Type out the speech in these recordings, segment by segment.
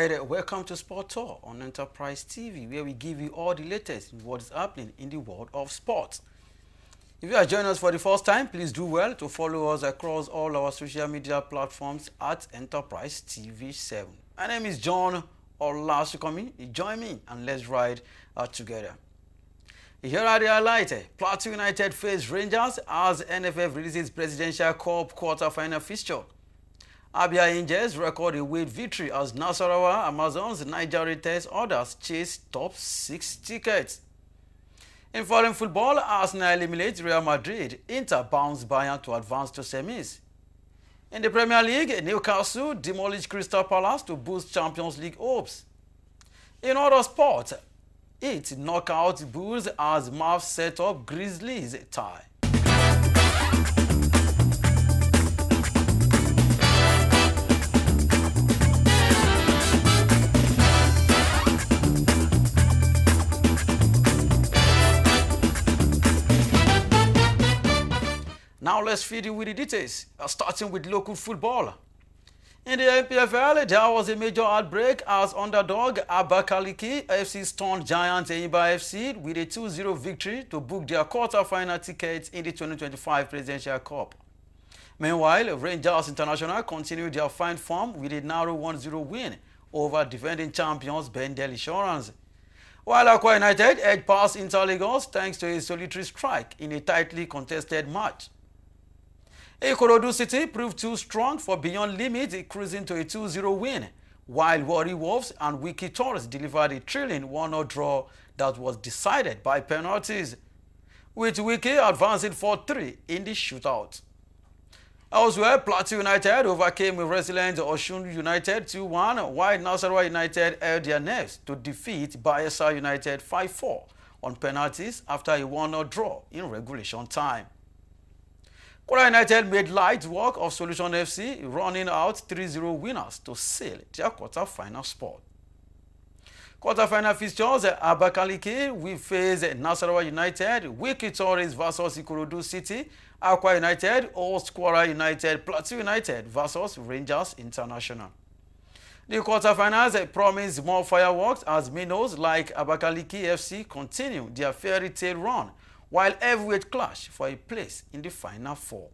Alright, welcome to Sport Tour on Enterprise TV, where we give you all the latest in what is happening in the world of sports. If you are joining us for the first time, please do well to follow us across all our social media platforms at Enterprise TV 7. My name is John Olasukomi. Join me and let's ride together. Here are the highlights. Plateau United face Rangers as NFF releases Presidential Cup quarter-final fixture. Abia Angels record a weight victory as Nasarawa Amazons Nigeria Test orders chase top 6 tickets. In foreign football, Arsenal eliminates Real Madrid. Inter bounce Bayern to advance to semis. In the Premier League, Newcastle demolished Crystal Palace to boost Champions League hopes. In other sports, it knockout Bulls as Mavs set up Grizzlies tie. Now let's feed you with the details, starting with local football. In the NPFL, there was a major outbreak as underdog Abakaliki FC stunned giant Enyimba FC with a 2-0 victory to book their quarter-final tickets in the 2025 Presidential Cup. Meanwhile, Rangers International continued their fine form with a narrow 1-0 win over defending champions Bendel Insurance. While Akwa United edged past Inter Lagos thanks to a solitary strike in a tightly contested match. Ikorodu City proved too strong for Beyond Limit, cruising to a 2-0 win, while Warri Wolves and Wiki Torres delivered a thrilling 1-0 draw that was decided by penalties, with Wiki advancing 4-3 in the shootout. Elsewhere, Plateau United overcame a resilient Osun United 2-1, while Nasarawa United held their nerves to defeat Bayelsa United 5-4 on penalties after a 1-0 draw in regulation time. Kwara United made light work of Solution FC, running out 3-0 winners to seal their quarter-final spot. Quarter-final fixtures, Abakaliki will face Nasarawa United, Wiki Torres versus Ikorodu City, Akwa United host Kwara United, Plateau United versus Rangers International. The quarterfinals promise more fireworks as minnows like Abakaliki FC continue their fairy tale run, while heavyweight clash for a place in the Final Four.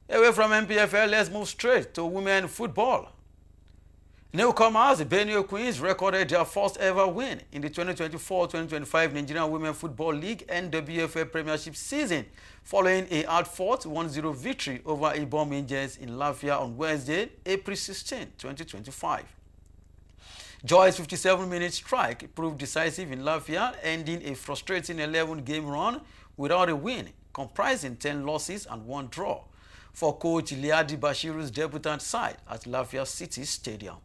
Away from MPFL, let's move straight to women football. Newcomers Benue Queens recorded their first ever win in the 2024-2025 Nigerian Women Football League NWFL Premiership season, following a hard-fought 1-0 victory over Ibom Angels in Lafia on Wednesday, April 16, 2025. Joy's 57-minute strike proved decisive in Lafia, ending a frustrating 11-game run without a win, comprising 10 losses and 1 draw, for coach Liadi Bashiru's debutant side at Lafia City Stadium.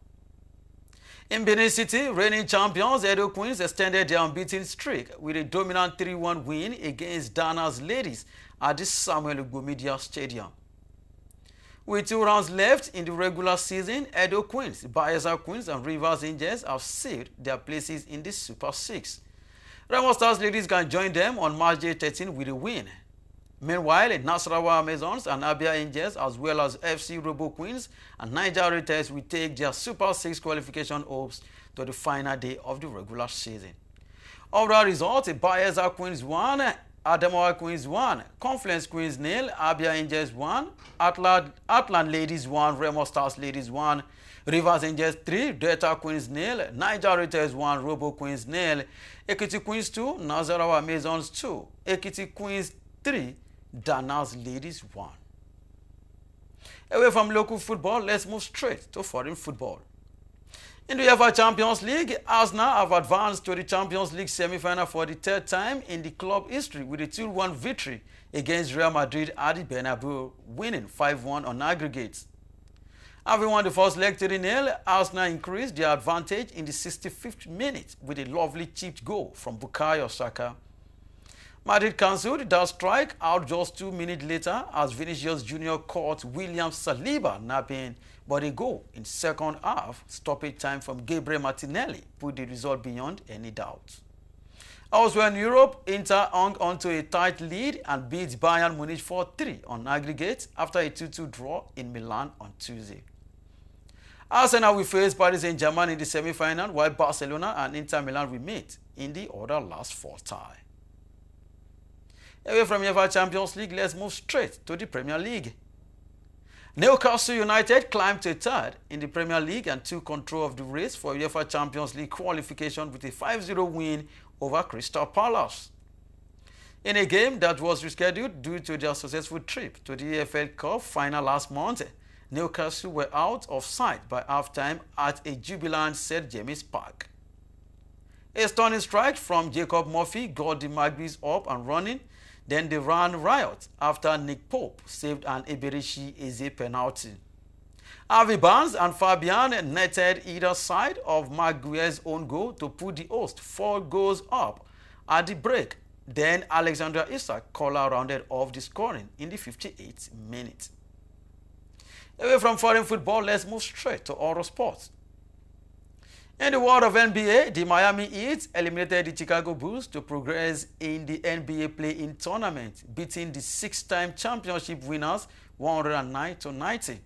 In Benin City, reigning champions Edo Queens extended their unbeaten streak with a dominant 3-1 win against Dana's Ladies at the Samuel Ugbomedia Stadium. With 2 rounds left in the regular season, Edo Queens, Bayelsa Queens and Rivers Angels have sealed their places in the Super 6. Remo Stars Ladies can join them on March 13 with a win. Meanwhile, Nasarawa Amazons and Abia Angels, as well as FC Robo Queens and Nigeria Test, will take their Super 6 qualification hopes to the final day of the regular season. Overall result, Bayelsa Queens 1, Adamawa Queens 1, Confluence Queens 0, Abia Angels 1, Atlant Ladies 1, Remo Stars Ladies 1, Rivers Angels 3, Delta Queens 0, Nigeria Test 1, Robo Queens 0, Ekiti Queens 2, Nasarawa Amazons 2, Ekiti Queens 3, Danas Ladies 1. Away from local football, let's move straight to foreign football. In the UEFA Champions League, Arsenal have advanced to the Champions League semi-final for the 3rd time in the club history with a 2-1 victory against Real Madrid at the Bernabéu, winning 5-1 on aggregate. Having won the first leg 3-0, Arsenal increased their advantage in the 65th minute with a lovely chipped goal from Bukayo Saka. Madrid cancelled that strike out just 2 minutes later as Vinicius Jr. caught William Saliba napping, but a goal in second half stoppage time from Gabriel Martinelli put the result beyond any doubt. Elsewhere in Europe, Inter hung onto a tight lead and beat Bayern Munich 4-3 on aggregate after a 2-2 draw in Milan on Tuesday. Arsenal will face Paris Saint-Germain in the semi-final, while Barcelona and Inter Milan will meet in the other last four tie. Away from UEFA Champions League, let's move straight to the Premier League. Newcastle United climbed to third in the Premier League and took control of the race for UEFA Champions League qualification with a 5-0 win over Crystal Palace. In a game that was rescheduled due to their successful trip to the EFL Cup final last month, Newcastle were out of sight by halftime at a jubilant St. James Park. A stunning strike from Jacob Murphy got the Magpies up and running. Then they ran riot after Nick Pope saved an Eberechi Eze penalty. Harvey Barnes and Fabian netted either side of Maguire's own goal to put the host 4 goals up at the break. Then Alexander Isak rounded off the scoring in the 58th minute. Away from foreign football, let's move straight to Euro sports. In the world of NBA, the Miami Heat eliminated the Chicago Bulls to progress in the NBA play-in tournament, beating the 6-time championship winners 109-90.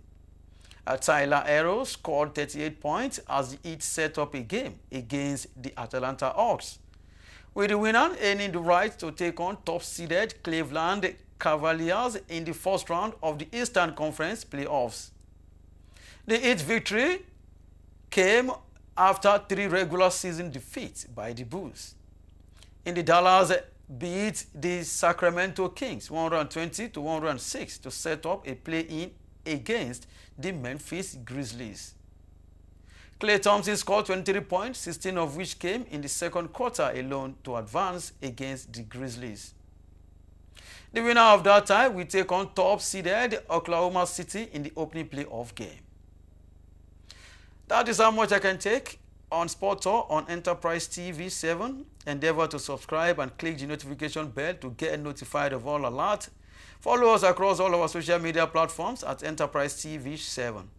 Tyler Herro scored 38 points as the Heat set up a game against the Atlanta Hawks, with the winner earning the right to take on top-seeded Cleveland Cavaliers in the first round of the Eastern Conference playoffs. The Heat's victory came after 3 regular season defeats by the Bulls. In the Dallas beat the Sacramento Kings 120-106 to set up a play-in against the Memphis Grizzlies. Klay Thompson scored 23 points, 16 of which came in the second quarter alone to advance against the Grizzlies. The winner of that tie will take on top-seeded Oklahoma City in the opening playoff game. That is how much I can take on Sport Tour on Enterprise TV 7. Endeavor to subscribe and click the notification bell to get notified of all alerts. Follow us across all our social media platforms at Enterprise TV 7.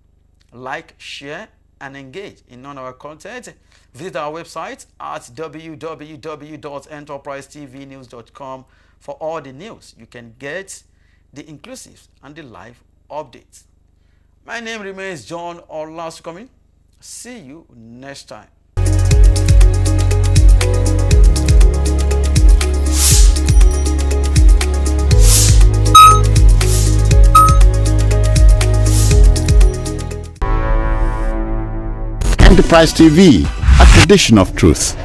Like, share, and engage in all our content. Visit our website at www.enterprisetvnews.com for all the news. You can get the inclusives and the live updates. My name remains John Olasukomi. See you next time. Enterprise TV, a tradition of truth.